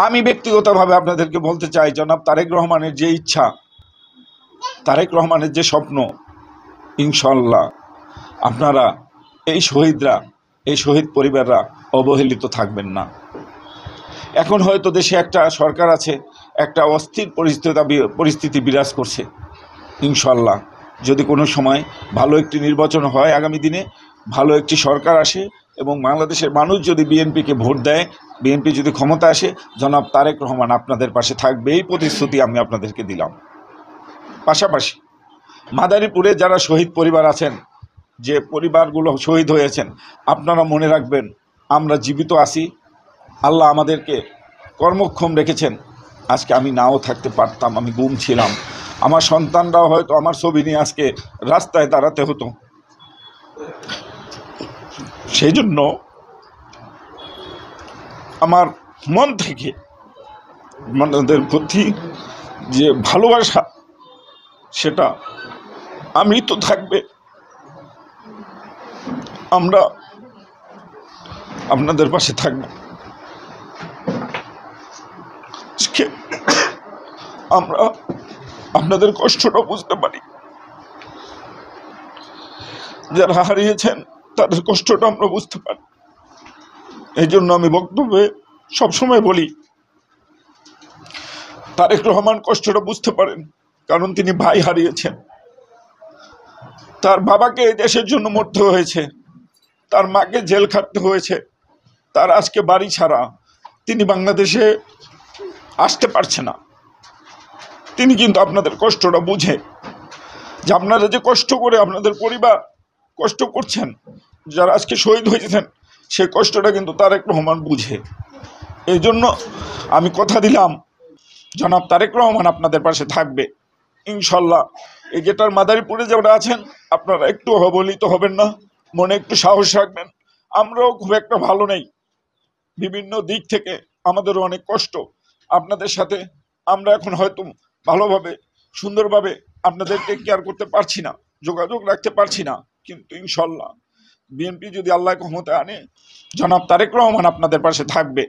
আমি ব্যক্তিগতভাবে আপনাদেরকে বলতে চাই, জনাব তারেক রহমানের যে ইচ্ছা, তারেক রহমানের যে স্বপ্ন, ইনশাল্লাহ আপনারা এই শহীদরা, এই শহীদ পরিবাররা অবহেলিত থাকবেন না। এখন হয়তো দেশে একটা সরকার আছে, একটা অস্থির পরিস্থিতি বিরাজ করছে। ইনশাল্লাহ যদি কোনো সময় ভালো একটি নির্বাচন হয়, আগামী দিনে ভালো একটি সরকার আসে এবং বাংলাদেশের মানুষ যদি বিএনপিকে ভোট দেয়, বিএনপি যদি ক্ষমতা আসে, জনাব তারেক রহমান আপনাদের পাশে থাকবে, এই প্রতিশ্রুতি আমি আপনাদেরকে দিলাম। পাশাপাশি মাদারীপুরে যারা শহীদ পরিবার আছেন, যে পরিবারগুলো শহীদ হয়েছেন, আপনারা মনে রাখবেন আমরা জীবিত আছি, আল্লাহ আমাদেরকে কর্মক্ষম রেখেছেন। আজকে আমি নাও থাকতে পারতাম, আমি গুম ছিলাম, আমার সন্তানরাও হয়তো আমার ছবি নিয়ে আজকে রাস্তায় দাঁড়াতে হতো। সেই জন্য আমার মন থেকে আপনাদের প্রতি যে ভালোবাসা, সেটা আমি তো থাকবে। আমরা আপনাদের পাশে থাকব। আমরা আপনাদের কষ্টটা বুঝতে পারি, যারা হারিয়েছেন তাদের কষ্টটা আমরা বুঝতে পারি। এই জন্য আমি বক্তব্যে সবসময় বলি, তারেক রহমান কষ্টটা বুঝতে পারেন, কারণ তিনি ভাই হারিয়েছেন, তার বাবাকে দেশের জন্য মরতে হয়েছে, তার মাকে জেল খাটতে হয়েছে, তার আজকে বাড়ি ছাড়া, তিনি বাংলাদেশে আসতে পারছে না। তিনি কিন্তু আপনাদের কষ্টটা বুঝে, যে আপনারা যে কষ্ট করে আপনাদের পরিবার কষ্ট করছেন, যারা আজকে শহীদ হয়েছেন, সেই কষ্টটা কিন্তু তারেক রহমান বুঝে। এই জন্য আমি কথা দিলাম, জনাব তারেক রহমান আপনাদের পাশে থাকবে ইনশাল্লাহ। এই যেটার মাদারীপুরে যারা আছেন, আপনারা একটু অবহেলিত হবেন না, মনে একটু সাহস রাখবেন। আমরাও খুব একটা ভালো নেই, বিভিন্ন দিক থেকে আমাদেরও অনেক কষ্ট। আপনাদের সাথে আমরা এখন হয়তো ভালোভাবে সুন্দরভাবে আপনাদেরকে কেয়ার করতে পারছি না, যোগাযোগ রাখতে পারছি না, কিন্তু ইনশাল্লাহ বিএনপি যদি আল্লাহ ক্ষমতা আনে, জনাব তারেক রহমান আপনাদের পাশে থাকবে।